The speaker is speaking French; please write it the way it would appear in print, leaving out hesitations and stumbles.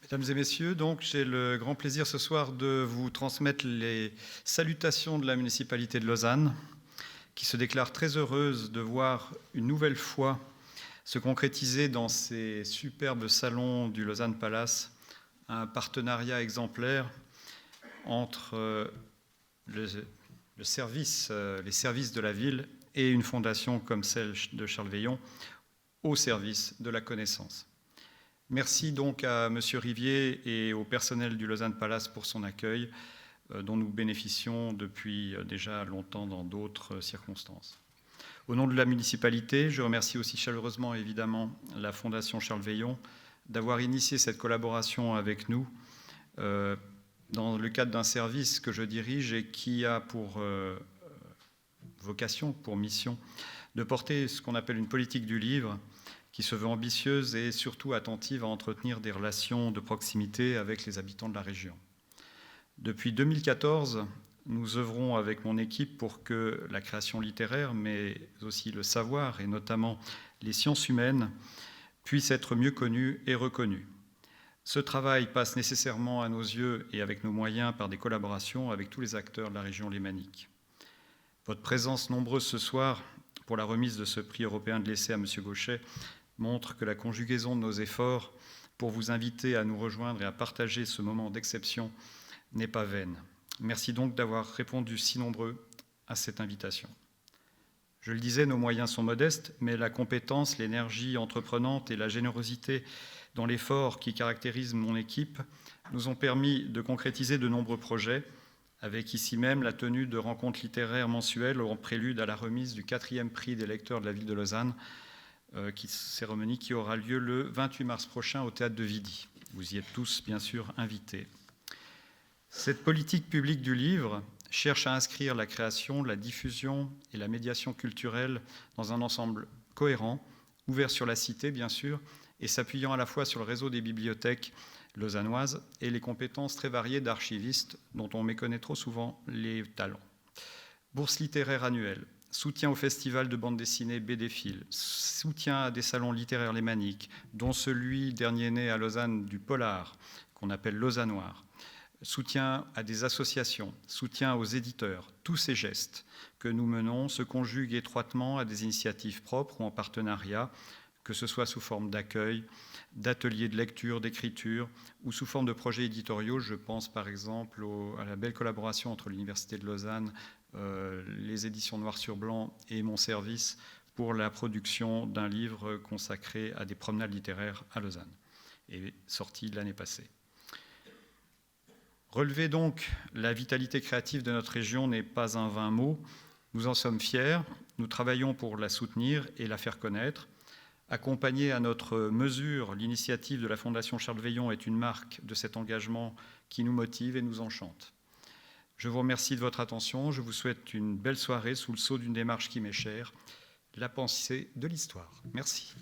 Mesdames et messieurs, donc j'ai le grand plaisir ce soir de vous transmettre les salutations de la municipalité de Lausanne, qui se déclare très heureuse de voir une nouvelle fois se concrétiser dans ces superbes salons du Lausanne Palace un partenariat exemplaire entre les services de la ville et une fondation comme celle de Charles Veillon au service de la connaissance. Merci donc à M. Rivier et au personnel du Lausanne Palace pour son accueil, dont nous bénéficions depuis déjà longtemps dans d'autres circonstances. Au nom de la municipalité, je remercie aussi chaleureusement évidemment la Fondation Charles Veillon d'avoir initié cette collaboration avec nous dans le cadre d'un service que je dirige et qui a pour vocation, pour mission, de porter ce qu'on appelle une politique du livre, qui se veut ambitieuse et surtout attentive à entretenir des relations de proximité avec les habitants de la région. Depuis 2014, nous œuvrons avec mon équipe pour que la création littéraire, mais aussi le savoir, et notamment les sciences humaines, puissent être mieux connues et reconnues. Ce travail passe nécessairement à nos yeux et avec nos moyens par des collaborations avec tous les acteurs de la région lémanique. Votre présence nombreuse ce soir pour la remise de ce prix européen de l'essai à M. Gauchet montre que la conjugaison de nos efforts pour vous inviter à nous rejoindre et à partager ce moment d'exception n'est pas vaine. Merci donc d'avoir répondu si nombreux à cette invitation. Je le disais, nos moyens sont modestes, mais la compétence, l'énergie entreprenante et la générosité dans l'effort qui caractérise mon équipe nous ont permis de concrétiser de nombreux projets, avec ici même la tenue de rencontres littéraires mensuelles en prélude à la remise du 4e prix des lecteurs de la ville de Lausanne, cérémonie qui aura lieu le 28 mars prochain au Théâtre de Vidy. Vous y êtes tous, bien sûr, invités. Cette politique publique du livre cherche à inscrire la création, la diffusion et la médiation culturelle dans un ensemble cohérent, ouvert sur la cité, bien sûr, et s'appuyant à la fois sur le réseau des bibliothèques lausannoises et les compétences très variées d'archivistes dont on méconnaît trop souvent les talents. Bourse littéraire annuelle, soutien au festival de bande dessinée BDFil, soutien à des salons littéraires lémaniques, dont celui dernier né à Lausanne du Polar, qu'on appelle Lausannoir, soutien à des associations, soutien aux éditeurs. Tous ces gestes que nous menons se conjuguent étroitement à des initiatives propres ou en partenariat, que ce soit sous forme d'accueil, d'ateliers de lecture, d'écriture, ou sous forme de projets éditoriaux. Je pense par exemple à la belle collaboration entre l'Université de Lausanne, les éditions Noir sur Blanc et mon service pour la production d'un livre consacré à des promenades littéraires à Lausanne, et sorti l'année passée. Relever donc la vitalité créative de notre région n'est pas un vain mot. Nous en sommes fiers, nous travaillons pour la soutenir et la faire connaître. Accompagner à notre mesure l'initiative de la Fondation Charles Veillon est une marque de cet engagement qui nous motive et nous enchante. Je vous remercie de votre attention, je vous souhaite une belle soirée sous le sceau d'une démarche qui m'est chère, la pensée de l'histoire. Merci.